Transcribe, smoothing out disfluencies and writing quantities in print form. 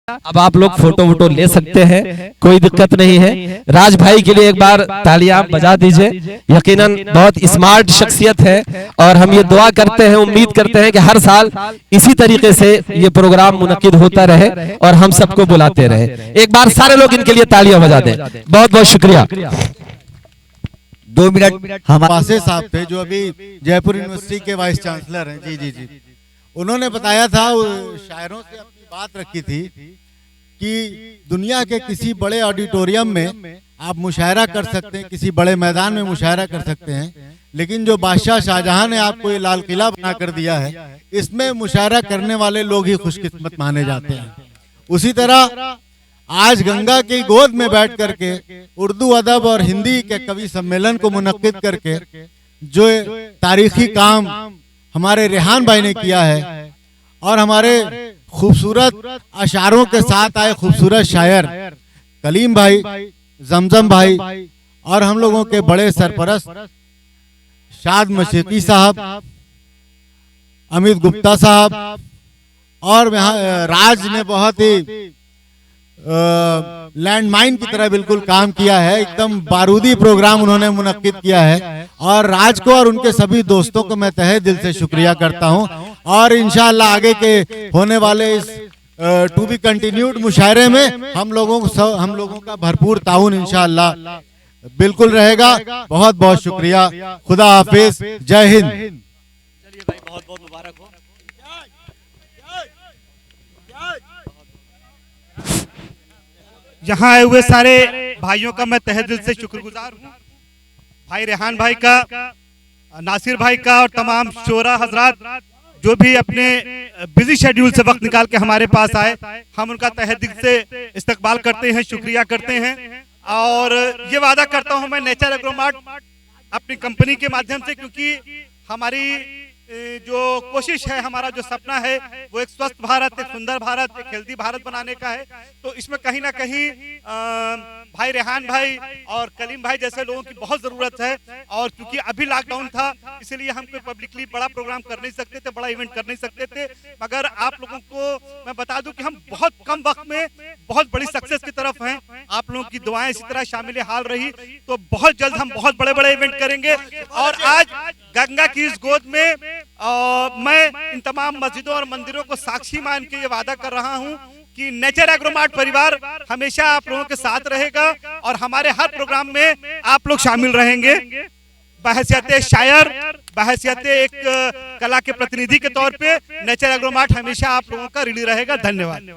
अब आप लोग फोटो वोटो ले सकते हैं, कोई दिक्कत नहीं है। राज भाई के लिए एक बार तालियां बजा दीजिए। यकीनन बहुत स्मार्ट शख्सियत है और हम ये दुआ करते हैं, उम्मीद करते हैं कि हर साल इसी तरीके से ये प्रोग्राम मुनक्किद होता रहे और हम सबको बुलाते रहे। एक बार सारे लोग इनके लिए तालियां बजा दें। बहुत बहुत शुक्रिया। 2 मिनट हमारे साहब थे जो अभी जयपुर यूनिवर्सिटी के वाइस चांसलर हैं। जी जी जी, उन्होंने बताया था, शायरों से अपनी बात रखी थी कि दुनिया के किसी बड़े ऑडिटोरियम में आप मुशायरा कर सकते हैं, किसी बड़े मैदान में मुशायरा कर सकते हैं, लेकिन जो बादशाह शाहजहां ने आपको ये लाल किला बना कर दिया है, इसमें मुशायरा करने वाले लोग ही खुशकिस्मत माने जाते हैं। उसी तरह आज गंगा की गोद में बैठ करके उर्दू अदब और हिंदी के कवि सम्मेलन को मुनक्किद करके जो तारीखी काम हमारे रेहान भाई ने किया है और हमारे खूबसूरत अशारों के साथ आए खूबसूरत शायर कलीम भाई, जमजम भाई और हम लोगों के बड़े सरपरस्त शाद मशीकी साहब, अमित गुप्ता साहब और राज ने बहुत ही लैंडमाइन की तरह बिल्कुल काम किया है। एकदम बारूदी प्रोग्राम उन्होंने मुनक्किद किया है और राज को और उनके सभी दोस्तों को मैं तहे दिल से शुक्रिया करता हूं और इंशाअल्लाह आगे के होने वाले इस टू बी कंटिन्यूड मुशायरे में हम लोगों का भरपूर ताउन इंशाअल्लाह बिल्कुल रहेगा। बहुत बहुत शुक्रिया। खुदा हाफिज। जय हिंद। चलिए भाई, बहुत बहुत मुबारक हो। यहाँ आए हुए सारे भाइयों का मैं तहे दिल से शुक्रगुजार हूँ। भाई रेहान भाई का, नासिर भाई का और तमाम शोरा हजरात जो भी अपने बिजी शेड्यूल से वक्त निकाल के हमारे पास आए, हम उनका तहे दिल से इस्तकबाल करते हैं, शुक्रिया करते हैं। और ये वादा करता हूँ मैं नेचर एग्रोमार्ट अपनी कंपनी के माध्यम से, क्योंकि हमारी जो कोशिश है, हमारा जो सपना है वो एक स्वस्थ भारत, एक सुंदर भारत, एक हेल्दी भारत बनाने का है। तो इसमें कहीं ना कहीं भाई रेहान भाई और कलीम भाई जैसे लोगों की बहुत जरूरत है। और क्योंकि अभी लॉकडाउन था, इसलिए हम कोई पब्लिकली बड़ा प्रोग्राम कर नहीं सकते थे, बड़ा इवेंट कर नहीं सकते थे। मगर आप लोगों को मैं बता दूं कि हम बहुत कम वक्त में बहुत बड़ी सक्सेस की तरफ हैं। आप लोगों की दुआएं इसी तरह शामिल हाल रही तो बहुत जल्द हम बहुत बड़े बड़े इवेंट करेंगे। और आज गंगा की इस गोद में मैं इन तमाम मस्जिदों और मंदिरों को साक्षी मान के ये वादा कर रहा हूँ कि नेचर एग्रोमार्ट परिवार हमेशा आप लोगों के साथ रहेगा और हमारे हर प्रोग्राम में आप लोग शामिल रहेंगे। बहैसियत शायर, बहैसियत एक कला के प्रतिनिधि के तौर पे नेचर एग्रोमार्ट हमेशा आप लोगों का ऋणी रहेगा। धन्यवाद।